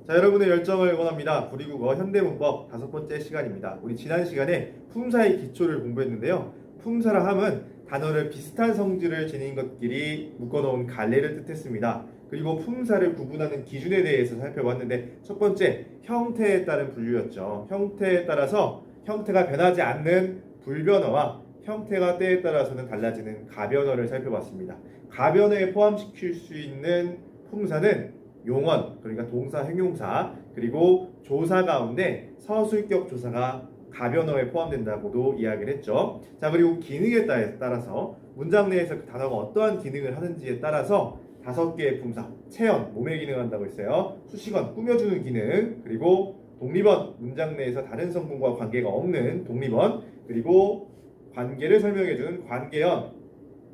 자, 여러분의 열정을 응원합니다. 구리국어 현대문법 5번째 시간입니다. 우리 지난 시간에 품사의 기초를 공부했는데요. 품사라 함은 단어를 비슷한 성질을 지닌 것끼리 묶어놓은 갈래를 뜻했습니다. 그리고 품사를 구분하는 기준에 대해서 살펴봤는데 첫 번째, 형태에 따른 분류였죠. 형태에 따라서 형태가 변하지 않는 불변어와 형태가 때에 따라서는 달라지는 가변어를 살펴봤습니다. 가변어에 포함시킬 수 있는 품사는 용언, 그러니까 동사, 형용사, 그리고 조사 가운데 서술격 조사가 가변어에 포함된다고도 이야기를 했죠. 자, 그리고 기능에 따라서 문장 내에서 그 단어가 어떠한 기능을 하는지에 따라서 5개의 품사, 체언, 몸에 기능한다고 했어요. 수식원, 꾸며주는 기능, 그리고 독립언, 문장 내에서 다른 성분과 관계가 없는 독립언, 그리고 관계를 설명해주는 관계언,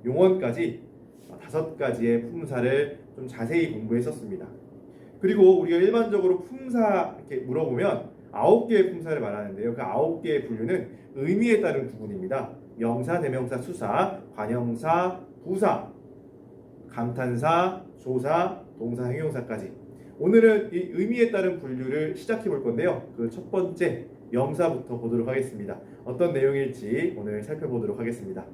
용언까지 5가지의 품사를 좀 자세히 공부했었습니다. 그리고 우리가 일반적으로 품사 이렇게 물어보면 9개의 품사를 말하는데요. 그 9개의 분류는 의미에 따른 구분입니다. 명사, 대명사, 수사, 관형사, 부사, 감탄사, 조사, 동사, 형용사까지. 오늘은 이 의미에 따른 분류를 시작해 볼 건데요. 그 첫 번째 명사부터 보도록 하겠습니다. 어떤 내용일지 오늘 살펴보도록 하겠습니다.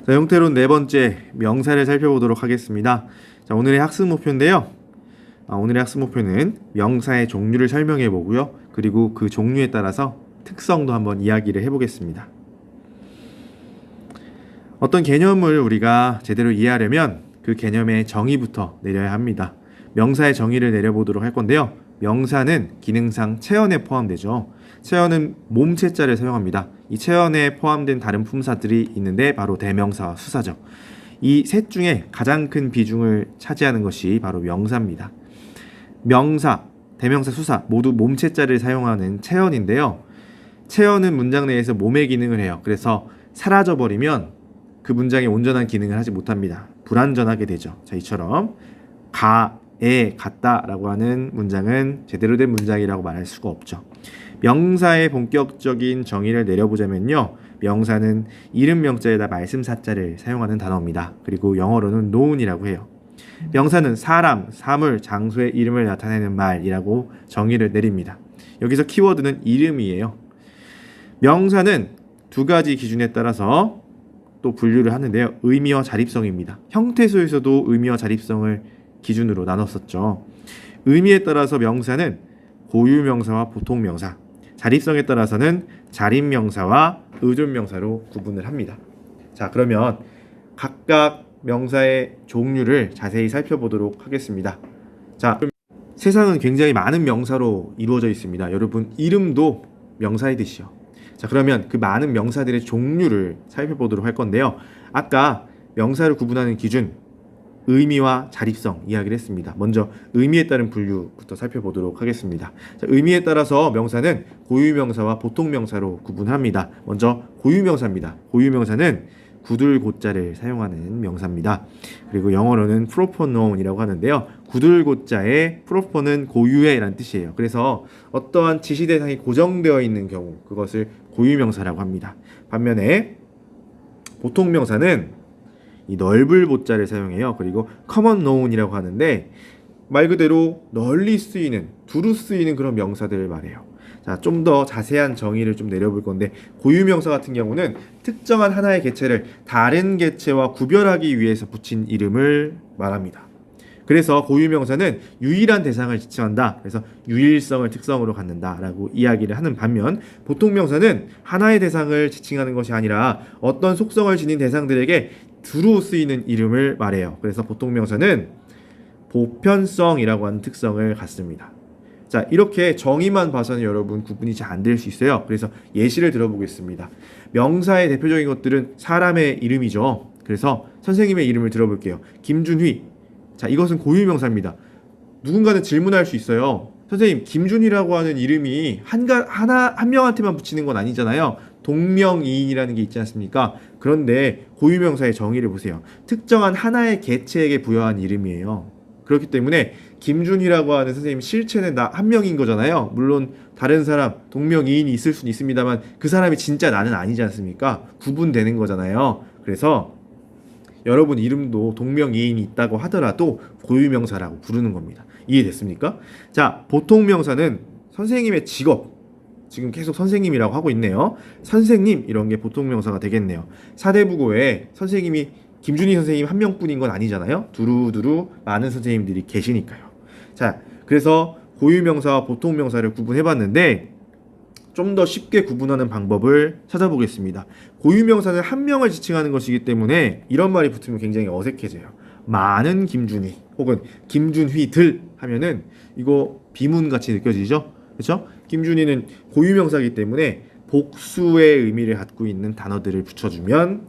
자, 형태로 네 번째 명사를 살펴보도록 하겠습니다. 자, 오늘의 학습 목표인데요. 오늘의 학습 목표는 명사의 종류를 설명해 보고요. 그리고 그 종류에 따라서 특성도 한번 이야기를 해보겠습니다. 어떤 개념을 우리가 제대로 이해하려면 그 개념의 정의부터 내려야 합니다. 명사의 정의를 내려보도록 할 건데요. 명사는 기능상 체언에 포함되죠. 체언은 몸체자를 사용합니다. 이 체언에 포함된 다른 품사들이 있는데 바로 대명사와 수사죠. 이 셋 중에 가장 큰 비중을 차지하는 것이 바로 명사입니다. 명사, 대명사, 수사 모두 몸체자를 사용하는 체언인데요. 체언은 문장 내에서 몸의 기능을 해요. 그래서 사라져버리면 그 문장의 온전한 기능을 하지 못합니다. 불완전하게 되죠. 자, 이처럼 가에 같다라고 하는 문장은 제대로 된 문장이라고 말할 수가 없죠. 명사의 본격적인 정의를 내려보자면요. 명사는 이름 명자에다 말씀 사자를 사용하는 단어입니다. 그리고 영어로는 noun이라고 해요. 명사는 사람, 사물, 장소의 이름을 나타내는 말이라고 정의를 내립니다. 여기서 키워드는 이름이에요. 명사는 2가지 기준에 따라서 또 분류를 하는데요. 의미와 자립성입니다. 형태소에서도 의미와 자립성을 기준으로 나눴었죠. 의미에 따라서 명사는 고유명사와 보통명사, 자립성에 따라서는 자립명사와 의존명사로 구분을 합니다. 자, 그러면 각각 명사의 종류를 자세히 살펴보도록 하겠습니다. 자, 세상은 굉장히 많은 명사로 이루어져 있습니다. 여러분, 이름도 명사의 뜻이요. 자, 그러면 그 많은 명사들의 종류를 살펴보도록 할 건데요. 아까 명사를 구분하는 기준, 의미와 자립성 이야기를 했습니다. 먼저 의미에 따른 분류부터 살펴보도록 하겠습니다. 자, 의미에 따라서 명사는 고유명사와 보통명사로 구분합니다. 먼저 고유명사입니다. 고유명사는 구들고자를 사용하는 명사입니다. 그리고 영어로는 proper noun이라고 하는데요. 구들고자의 proper는 고유의 라는 뜻이에요. 그래서 어떠한 지시 대상이 고정되어 있는 경우 그것을 고유명사라고 합니다. 반면에 보통명사는 이 넓을 보자를 사용해요. 그리고 common noun이라고 하는데 말 그대로 널리 쓰이는, 두루 쓰이는 그런 명사들을 말해요. 자, 좀 더 자세한 정의를 좀 내려볼 건데 고유명사 같은 경우는 특정한 하나의 개체를 다른 개체와 구별하기 위해서 붙인 이름을 말합니다. 그래서 고유명사는 유일한 대상을 지칭한다. 그래서 유일성을 특성으로 갖는다라고 이야기를 하는 반면 보통명사는 하나의 대상을 지칭하는 것이 아니라 어떤 속성을 지닌 대상들에게 두루 쓰이는 이름을 말해요. 그래서 보통명사는 보편성이라고 하는 특성을 갖습니다. 자, 이렇게 정의만 봐서는 여러분 구분이 잘 안 될 수 있어요. 그래서 예시를 들어보겠습니다. 명사의 대표적인 것들은 사람의 이름이죠. 그래서 선생님의 이름을 들어볼게요. 김준휘. 자, 이것은 고유명사입니다. 누군가는 질문할 수 있어요. 선생님, 김준휘라고 하는 이름이 한 명한테만 붙이는 건 아니잖아요. 동명이인이라는 게 있지 않습니까? 그런데 고유명사의 정의를 보세요. 특정한 하나의 개체에게 부여한 이름이에요. 그렇기 때문에 김준희라고 하는 선생님 실체는 나 한 명인 거잖아요. 물론 다른 사람, 동명이인이 있을 수는 있습니다만 그 사람이 진짜 나는 아니지 않습니까? 구분되는 거잖아요. 그래서 여러분 이름도 동명이인이 있다고 하더라도 고유명사라고 부르는 겁니다. 이해됐습니까? 자, 보통명사는 선생님의 직업, 지금 계속 선생님이라고 하고 있네요. 선생님 이런 게 보통명사가 되겠네요. 사대부고에 선생님이 김준희 선생님 한 명뿐인 건 아니잖아요. 두루두루 많은 선생님들이 계시니까요. 자, 그래서 고유명사와 보통명사를 구분해봤는데 좀 더 쉽게 구분하는 방법을 찾아보겠습니다. 고유명사는 한 명을 지칭하는 것이기 때문에 이런 말이 붙으면 굉장히 어색해져요. 많은 김준희 혹은 김준휘들 하면은 이거 비문같이 느껴지죠? 그렇죠? 김준희는 고유명사이기 때문에 복수의 의미를 갖고 있는 단어들을 붙여주면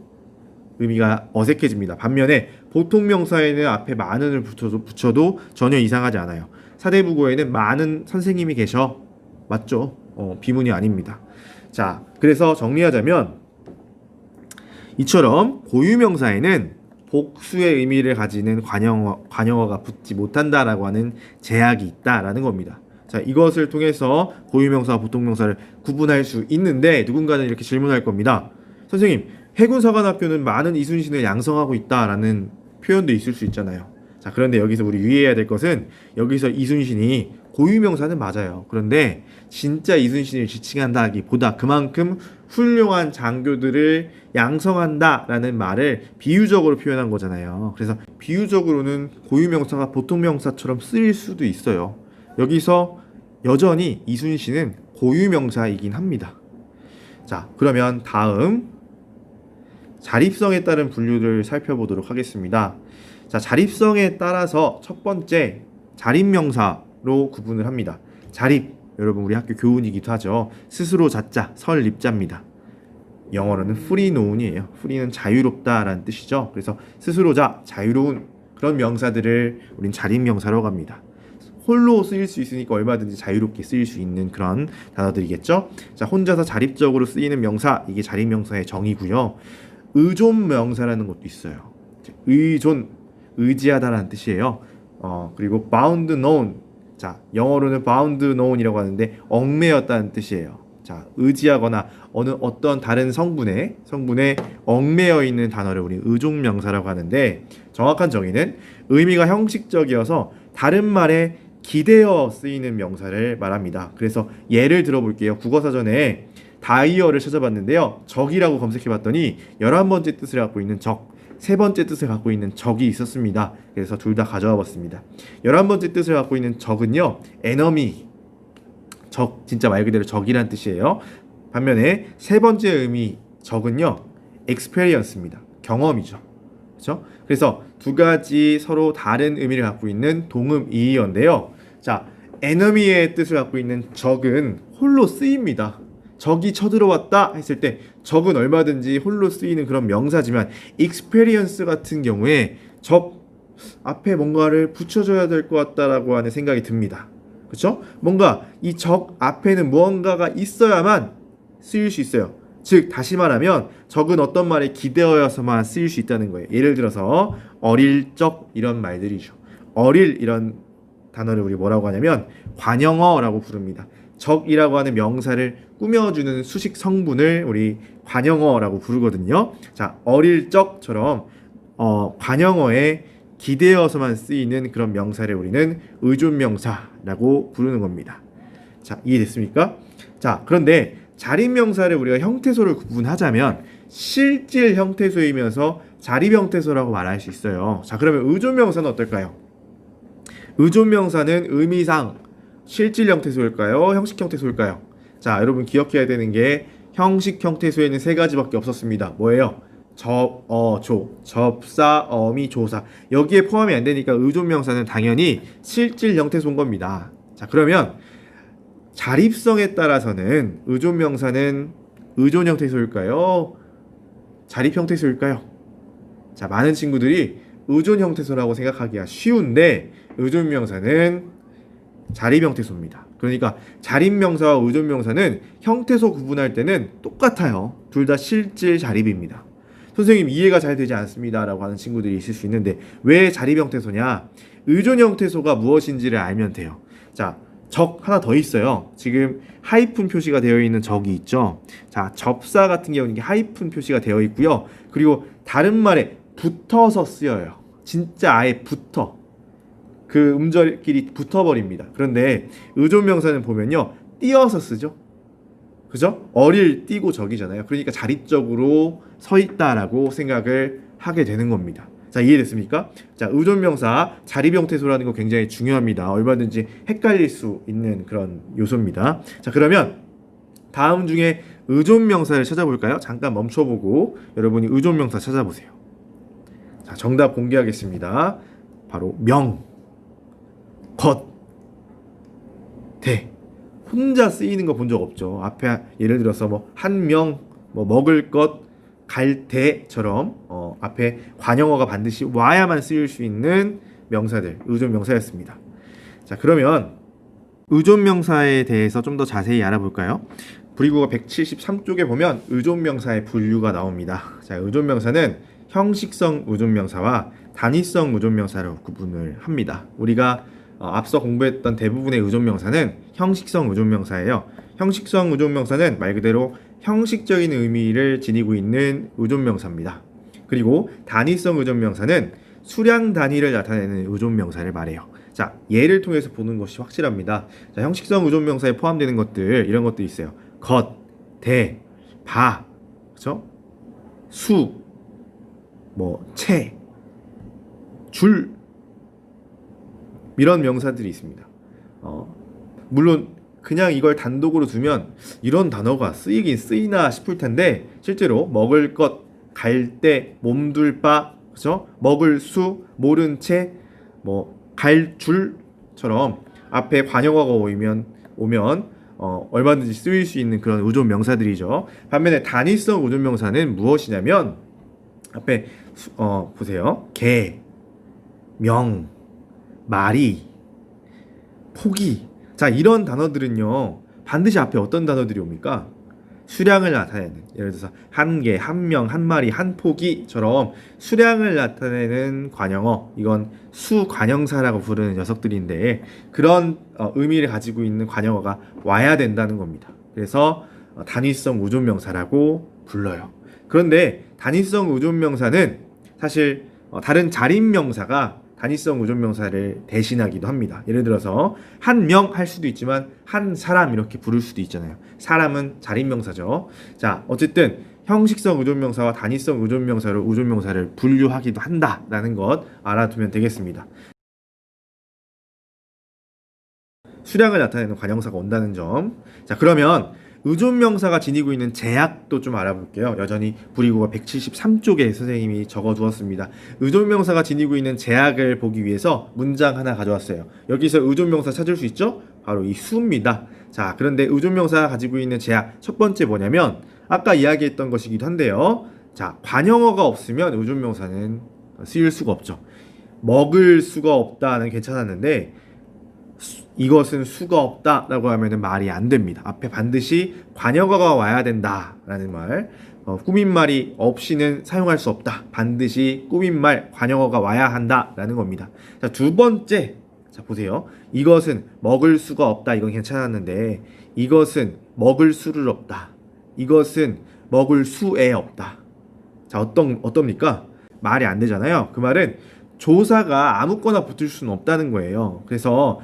의미가 어색해집니다. 반면에 보통명사에는 앞에 많은을 붙여도 전혀 이상하지 않아요. 사대부고에는 많은 선생님이 계셔. 맞죠? 비문이 아닙니다. 자, 그래서 정리하자면 이처럼 고유명사에는 복수의 의미를 가지는 관형어가 붙지 못한다라고 하는 제약이 있다라는 겁니다. 자, 이것을 통해서 고유명사와 보통명사를 구분할 수 있는데 누군가는 이렇게 질문할 겁니다. 선생님, 해군사관학교는 많은 이순신을 양성하고 있다라는 표현도 있을 수 있잖아요. 자, 그런데 여기서 우리 유의해야 될 것은 여기서 이순신이 고유명사는 맞아요. 그런데 진짜 이순신을 지칭한다기보다 그만큼 훌륭한 장교들을 양성한다라는 말을 비유적으로 표현한 거잖아요. 그래서 비유적으로는 고유명사가 보통명사처럼 쓰일 수도 있어요. 여기서 여전히 이순신은 고유명사이긴 합니다. 자, 그러면 다음 자립성에 따른 분류를 살펴보도록 하겠습니다. 자, 자립성에 따라서 첫 번째 자립명사로 구분을 합니다. 자립, 여러분 우리 학교 교훈이기도 하죠. 스스로 자자, 설립자입니다. 영어로는 free noun이에요. free는 자유롭다라는 뜻이죠. 그래서 스스로자, 자유로운 그런 명사들을 우린 자립명사라고 합니다. 홀로 쓰일 수 있으니까 얼마든지 자유롭게 쓰일 수 있는 그런 단어들이겠죠. 자, 혼자서 자립적으로 쓰이는 명사, 이게 자립명사의 정의고요. 의존명사라는 것도 있어요. 의존, 의지하다라는 뜻이에요. 그리고 bound known, 자, 영어로는 bound known이라고 하는데 얽매였다는 뜻이에요. 자, 의지하거나 어떤 다른 성분에 얽매여 있는 단어를 우리 의존명사라고 하는데 정확한 정의는 의미가 형식적이어서 다른 말에 기대어 쓰이는 명사를 말합니다. 그래서 예를 들어볼게요. 국어사전에 다이어를 찾아봤는데요. 적이라고 검색해봤더니 11번째 뜻을 갖고 있는 적, 3번째 뜻을 갖고 있는 적이 있었습니다. 그래서 둘 다 가져와 봤습니다. 11번째 뜻을 갖고 있는 적은요, enemy, 적, 진짜 말 그대로 적이란 뜻이에요. 반면에 3번째 의미 적은요, experience입니다. 경험이죠. 그렇죠? 그래서 두 가지 서로 다른 의미를 갖고 있는 동음이의어인데요. 자, enemy의 뜻을 갖고 있는 적은 홀로 쓰입니다. 적이 쳐들어왔다 했을 때 적은 얼마든지 홀로 쓰이는 그런 명사지만 experience 같은 경우에 적 앞에 뭔가를 붙여줘야 될 것 같다라고 하는 생각이 듭니다. 그렇죠? 뭔가 이 적 앞에는 무언가가 있어야만 쓰일 수 있어요. 즉 다시 말하면 적은 어떤 말에 기대어여서만 쓰일 수 있다는 거예요. 예를 들어서 어릴 적 이런 말들이죠. 어릴 이런 단어를 우리 뭐라고 하냐면 관형어라고 부릅니다. 적이라고 하는 명사를 꾸며주는 수식 성분을 우리 관형어라고 부르거든요. 자, 어릴 적처럼 관형어에 기대어서만 쓰이는 그런 명사를 우리는 의존명사라고 부르는 겁니다. 자, 이해됐습니까? 자, 그런데 자립명사를 우리가 형태소를 구분하자면 실질 형태소이면서 자립 형태소라고 말할 수 있어요. 자, 그러면 의존명사는 어떨까요? 의존명사는 의미상 실질 형태소일까요? 형식 형태소일까요? 자, 여러분 기억해야 되는 게 형식 형태소에는 3가지밖에 없었습니다. 뭐예요? 접사, 어미, 조사. 여기에 포함이 안 되니까 의존명사는 당연히 실질 형태소인 겁니다. 자, 그러면 자립성에 따라서는 의존명사는 의존 형태소일까요? 자립 형태소일까요? 자, 많은 친구들이 의존 형태소라고 생각하기가 쉬운데 의존명사는 자립 형태소입니다. 그러니까 자립명사와 의존명사는 형태소 구분할 때는 똑같아요. 둘 다 실질 자립입니다. 선생님 이해가 잘 되지 않습니다 라고 하는 친구들이 있을 수 있는데 왜 자립 형태소냐? 의존 형태소가 무엇인지를 알면 돼요. 자, 적 하나 더 있어요. 지금 하이픈 표시가 되어 있는 적이 있죠. 자, 접사 같은 경우는 이게 하이픈 표시가 되어 있고요. 그리고 다른 말에 붙어서 쓰여요. 진짜 아예 붙어. 그 음절끼리 붙어버립니다. 그런데 의존명사는 보면요, 띄어서 쓰죠. 그죠? 어릴 띄고 적이잖아요. 그러니까 자립적으로 서 있다라고 생각을 하게 되는 겁니다. 자, 이해됐습니까? 자, 의존명사 자립 형태소라는 거 굉장히 중요합니다. 얼마든지 헷갈릴 수 있는 그런 요소입니다. 자, 그러면 다음 중에 의존명사를 찾아볼까요? 잠깐 멈춰보고 여러분이 의존명사 찾아보세요. 자, 정답 공개하겠습니다. 바로 명, 것, 대. 혼자 쓰이는 거 본 적 없죠. 앞에 예를 들어서 뭐 한 명, 뭐 먹을 것, 갈 때처럼 앞에 관형어가 반드시 와야만 쓰일 수 있는 명사들, 의존명사였습니다. 자, 그러면 의존명사에 대해서 좀 더 자세히 알아볼까요? 불이국어 173쪽에 보면 의존명사의 분류가 나옵니다. 자, 의존명사는 형식성 의존명사와 단위성 의존명사로 구분을 합니다. 우리가 앞서 공부했던 대부분의 의존명사는 형식성 의존명사예요. 형식성 의존명사는 말 그대로 형식적인 의미를 지니고 있는 의존명사입니다. 그리고 단위성 의존명사는 수량 단위를 나타내는 의존명사를 말해요. 자, 예를 통해서 보는 것이 확실합니다. 자, 형식성 의존명사에 포함되는 것들, 이런 것들이 있어요. 것, 대, 바, 그렇죠? 수, 채, 줄, 이런 명사들이 있습니다. 물론 그냥 이걸 단독으로 두면 이런 단어가 쓰이긴 쓰이나 싶을 텐데 실제로 먹을 것, 갈 때, 몸둘 바, 그죠? 먹을 수, 모른 채, 갈 줄처럼 앞에 관형어가 오면 얼마든지 쓰일 수 있는 그런 의존 명사들이죠. 반면에 단위성 의존 명사는 무엇이냐면 앞에 보세요. 개, 명, 마리, 포기. 자, 이런 단어들은요, 반드시 앞에 어떤 단어들이 옵니까? 수량을 나타내는, 예를 들어서 한 개, 한 명, 한 마리, 한 포기처럼 수량을 나타내는 관형어, 이건 수관형사라고 부르는 녀석들인데 그런 의미를 가지고 있는 관형어가 와야 된다는 겁니다. 그래서 단위성 의존명사라고 불러요. 그런데 단위성 의존명사는 사실 다른 자립명사가 단위성 의존명사를 대신하기도 합니다. 예를 들어서 한 명 할 수도 있지만 한 사람 이렇게 부를 수도 있잖아요. 사람은 자립명사죠. 자, 어쨌든 형식성 의존명사와 단위성 의존명사로 의존명사를 분류하기도 한다라는 것 알아두면 되겠습니다. 수량을 나타내는 관형사가 온다는 점. 자, 그러면 의존명사가 지니고 있는 제약도 좀 알아볼게요. 여전히 불이국어 173쪽에 선생님이 적어두었습니다. 의존명사가 지니고 있는 제약을 보기 위해서 문장 하나 가져왔어요. 여기서 의존명사 찾을 수 있죠? 바로 이 수입니다. 자, 그런데 의존명사가 가지고 있는 제약 첫 번째 뭐냐면 아까 이야기했던 것이기도 한데요. 자, 관형어가 없으면 의존명사는 쓰일 수가 없죠. 먹을 수가 없다는 괜찮았는데 이것은 수가 없다라고 하면은 말이 안 됩니다. 앞에 반드시 관형어가 와야 된다라는 말. 꾸민말이 없이는 사용할 수 없다. 반드시 꾸민말 관형어가 와야 한다라는 겁니다. 자, 두 번째. 자, 보세요. 이것은 먹을 수가 없다. 이건 괜찮았는데 이것은 먹을 수를 없다. 이것은 먹을 수에 없다. 자, 어떻습니까? 말이 안 되잖아요. 그 말은 조사가 아무거나 붙을 수는 없다는 거예요. 그래서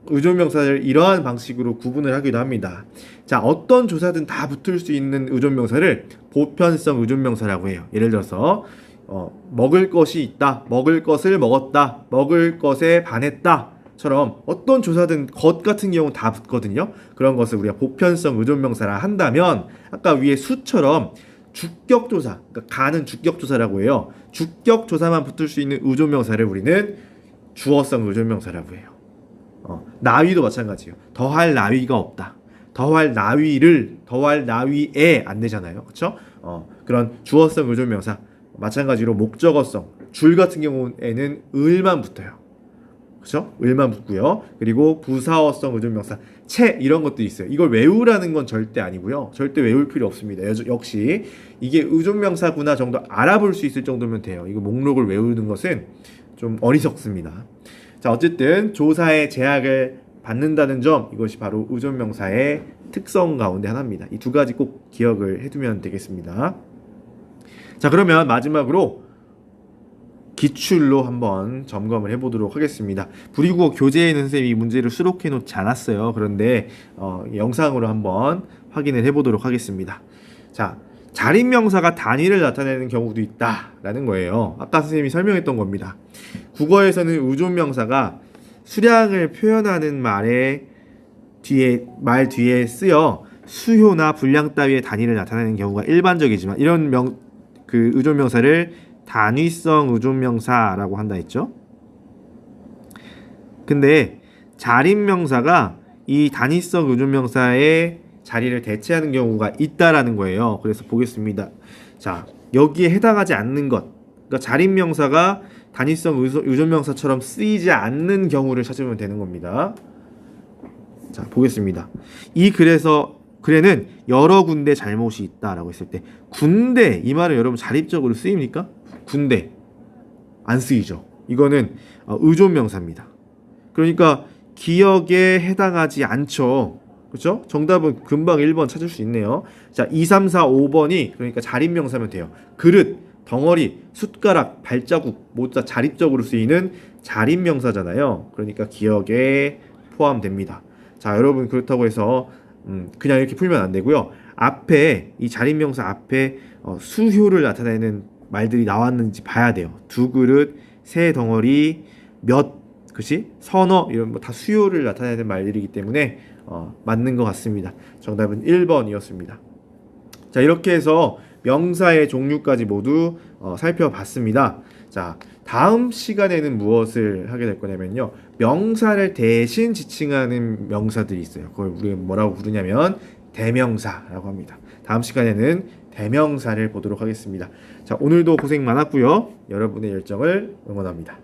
의존명사를 이러한 방식으로 구분을 하기도 합니다. 자, 어떤 조사든 다 붙을 수 있는 의존명사를 보편성 의존명사라고 해요. 예를 들어서 먹을 것이 있다, 먹을 것을 먹었다, 먹을 것에 반했다처럼 어떤 조사든 것 같은 경우는 다 붙거든요. 그런 것을 우리가 보편성 의존명사라 한다면 아까 위에 수처럼 주격조사, 그러니까 가는 주격조사라고 해요. 주격조사만 붙을 수 있는 의존명사를 우리는 주어성 의존명사라고 해요. 나위도 마찬가지예요. 더할 나위가 없다. 더할 나위에 안 되잖아요. 그렇죠? 그런 주어성 의존명사 마찬가지로 목적어성 줄 같은 경우에는 을만 붙어요. 그렇죠? 을만 붙고요. 그리고 부사어성 의존명사 채 이런 것도 있어요. 이걸 외우라는 건 절대 아니고요. 절대 외울 필요 없습니다. 역시 이게 의존명사구나 정도 알아볼 수 있을 정도면 돼요. 이거 목록을 외우는 것은 좀 어리석습니다. 자, 어쨌든 조사의 제약을 받는다는 점, 이것이 바로 의존명사의 특성 가운데 하나입니다. 이 두 가지 꼭 기억을 해두면 되겠습니다. 자, 그러면 마지막으로 기출로 한번 점검을 해보도록 하겠습니다. 불이국어 교재에는 선생님이 이 문제를 수록해 놓지 않았어요. 그런데 영상으로 한번 확인을 해보도록 하겠습니다. 자, 자립명사가 단위를 나타내는 경우도 있다라는 거예요. 아까 선생님이 설명했던 겁니다. 국어에서는 의존명사가 수량을 표현하는 말 뒤에 쓰여 수효나 분량 따위의 단위를 나타내는 경우가 일반적이지만 이런 의존명사를 단위성 의존명사라고 한다 했죠. 근데 자립명사가 이 단위성 의존명사의 자리를 대체하는 경우가 있다라는 거예요. 그래서 보겠습니다. 자, 여기에 해당하지 않는 것, 그러니까 자립명사가 단위성 의존명사처럼 쓰이지 않는 경우를 찾으면 되는 겁니다. 자, 보겠습니다. 이 글에는 여러 군데 잘못이 있다라고 했을 때 군대, 이 말은 여러분 자립적으로 쓰입니까? 군대 안 쓰이죠. 이거는 의존명사입니다. 그러니까 기억에 해당하지 않죠. 그렇죠? 정답은 금방 1번 찾을 수 있네요. 자, 2, 3, 4, 5번이 그러니까 자립명사면 돼요. 그릇, 덩어리, 숟가락, 발자국 모두 다 자립적으로 쓰이는 자립명사잖아요. 그러니까 기억에 포함됩니다. 자, 여러분 그렇다고 해서 그냥 이렇게 풀면 안 되고요. 앞에 이 자립명사 앞에 수효를 나타내는 말들이 나왔는지 봐야 돼요. 두 그릇, 세 덩어리, 몇, 그치? 서너 이런 뭐 다 수효를 나타내는 말들이기 때문에 맞는 것 같습니다. 정답은 1번이었습니다. 자, 이렇게 해서 명사의 종류까지 모두 살펴봤습니다. 자, 다음 시간에는 무엇을 하게 될 거냐면요. 명사를 대신 지칭하는 명사들이 있어요. 그걸 우리가 뭐라고 부르냐면 대명사라고 합니다. 다음 시간에는 대명사를 보도록 하겠습니다. 자, 오늘도 고생 많았고요. 여러분의 열정을 응원합니다.